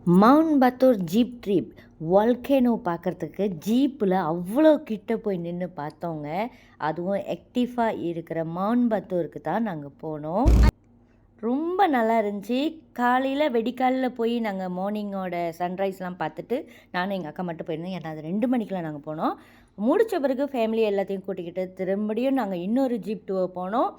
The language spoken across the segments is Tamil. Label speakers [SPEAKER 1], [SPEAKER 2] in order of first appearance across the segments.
[SPEAKER 1] Mount Batur jeep trip volcano பார்க்குறதுக்கு ஜீப்பில் அவ்வளோ கிட்ட போய் நின்று பார்த்தோங்க. அதுவும் ஆக்டிவாக இருக்கிற மவுண்ட் பத்தூருக்கு தான் நாங்கள் போனோம். ரொம்ப நல்லா இருந்துச்சு. காலையில் வெடிக்காலில் போய் நாங்கள் மார்னிங்கோட சன்ரைஸ்லாம் பார்த்துட்டு நானும் எங்கள் அக்கா மட்டும் போயிருந்தோம். ஏன்னா அது 2 மணிக்கெலாம் நாங்கள் போனோம். முடித்த பிறகு ஃபேமிலி எல்லாத்தையும் கூட்டிக்கிட்டு திரும்படியும் நாங்கள் இன்னொரு ஜீப் டூர் போனோம்.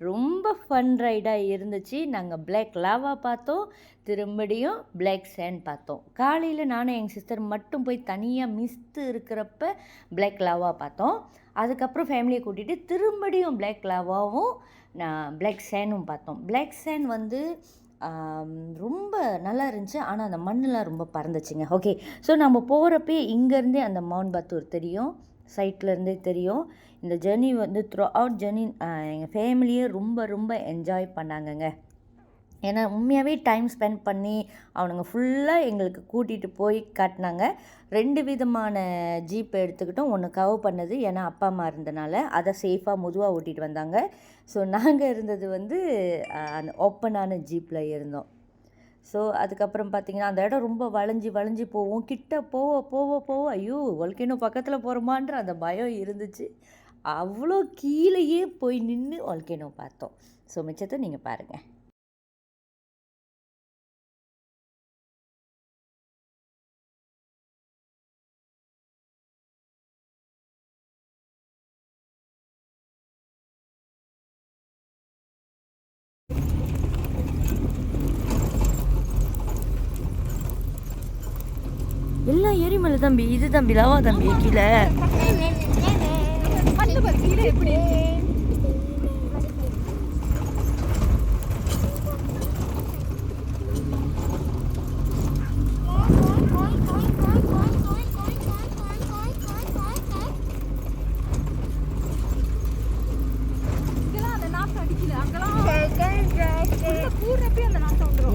[SPEAKER 1] ரொம்ப ஃபன் ரைடாக இருந்துச்சு. நாங்கள் பிளாக் லாவா பார்த்தோம், திரும்படியும் பிளாக் சேண்ட் பார்த்தோம். காலையில் நானும் எங்கள் சிஸ்டர் மட்டும் போய் தனியாக மிஸ்து இருக்கிறப்ப பிளாக் லாவா பார்த்தோம். அதுக்கப்புறம் ஃபேமிலியை கூட்டிகிட்டு திரும்படியும் பிளாக் லாவாவும் பிளாக் சேண்டும் பார்த்தோம். பிளாக் சேண்ட் வந்து ரொம்ப நல்லா இருந்துச்சு. ஆனால் அந்த மண்ணெலாம் ரொம்ப பறந்துச்சுங்க. ஓகே, ஸோ நம்ம போகிறப்பே இங்கேருந்தே அந்த மவுண்ட் பத்தூர் தெரியும், சைட்லேருந்தே தெரியும். இந்த ஜேர்னி வந்து த்ரூ அவுட் ஜேர்னி எங்கள் ஃபேமிலியே ரொம்ப ரொம்ப என்ஜாய் பண்ணாங்கங்க. ஏன்னா உண்மையாகவே டைம் ஸ்பெண்ட் பண்ணி அவனுங்க ஃபுல்லாக எங்களுக்கு கூட்டிகிட்டு போய் காட்டினாங்க. 2 விதமான ஜீப் எடுத்துக்கிட்டோம். ஒன்று கவர் பண்ணது, ஏன்னா அப்பா அம்மா இருந்தனால அதை சேஃபாக மெதுவாக ஓட்டிகிட்டு வந்தாங்க. ஸோ நாங்கள் இருந்தது வந்து அந்த ஓப்பனான ஜீப்பில் இருந்தோம். ஸோ அதுக்கப்புறம் பார்த்திங்கன்னா அந்த இடம் ரொம்ப வளைஞ்சி போவோம். கிட்ட போக ஐயோ வால்கேனோ பக்கத்தில் போகிறோமான்ற அந்த பயம் இருந்துச்சு. அவ்வளோ கீழேயே போய் நின்று வால்கேனோ பார்த்தோம். ஸோ மிச்சத்தை நீங்கள் பாருங்கள். எல்லாம் ஏரிமலை தம்பி, இது தம்பி லாவா தம்பி கீழே. எப்படி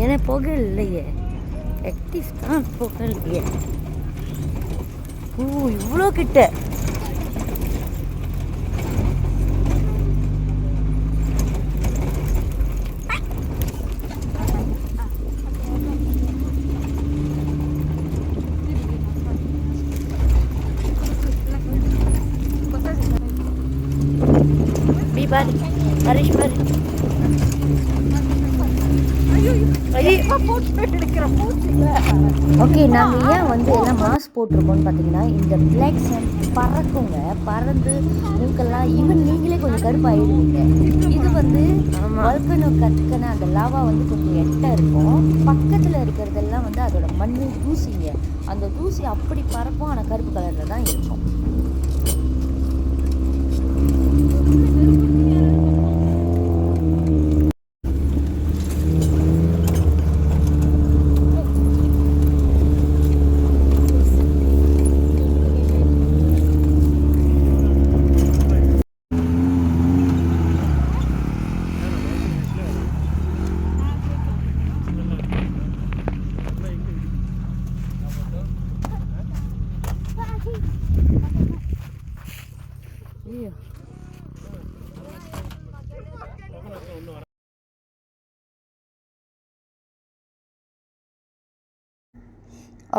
[SPEAKER 1] ஏன்னா புகை இல்லையே, ஆக்டிவ் தான் புகை இல்லையே. ஓ இவ்வளோ கிட்ட. பாரு ஹரிஷ் பாரு. ஓகே, நாங்கள் ஏன் வந்து எல்லாம் மாஸ்க் போட்டிருக்கோம்னு பார்த்தீங்கன்னா, இந்த பிளாக் சேண்ட் பறக்குங்க, பறந்து மூக்கெல்லாம் ஈவன் நீங்களே கொஞ்சம் கருப்பாயிடுவீங்க. இது வந்து வால்கேனோ கற்கன அந்த லாவா வந்து கொஞ்சம் எட்ட இருக்கும். பக்கத்தில் இருக்கிறதெல்லாம் வந்து அதோட மண் தூசிங்க. அந்த தூசி அப்படி பறக்கும், ஆனால் கருப்பு கலரில் தான் இருக்கும்.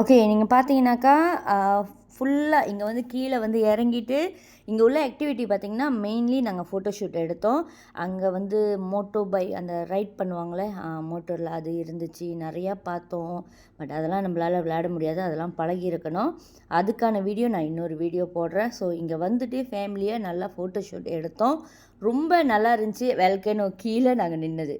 [SPEAKER 1] ஓகே, நீங்கள் பார்த்தீங்கன்னாக்கா ஃபுல்லாக இங்கே வந்து கீழே வந்து இறங்கிட்டு இங்கே உள்ள ஆக்டிவிட்டி பார்த்திங்கன்னா மெயின்லி நாங்கள் ஃபோட்டோஷூட் எடுத்தோம். அங்கே வந்து மோட்டோ பைக் அந்த ரைட் பண்ணுவாங்களே மோட்டரில், அது இருந்துச்சு, நிறையா பார்த்தோம். பட் அதெல்லாம் நம்மளால் விளையாட முடியாது, அதெல்லாம் பழகி இருக்கணும். அதுக்கான வீடியோ நான் இன்னொரு வீடியோ போடுறேன். ஸோ இங்கே வந்துட்டு ஃபேமிலியாக நல்லா ஃபோட்டோஷூட் எடுத்தோம். ரொம்ப நல்லா இருந்துச்சு. வால்கேனோ கீழே நாங்கள் நின்னது.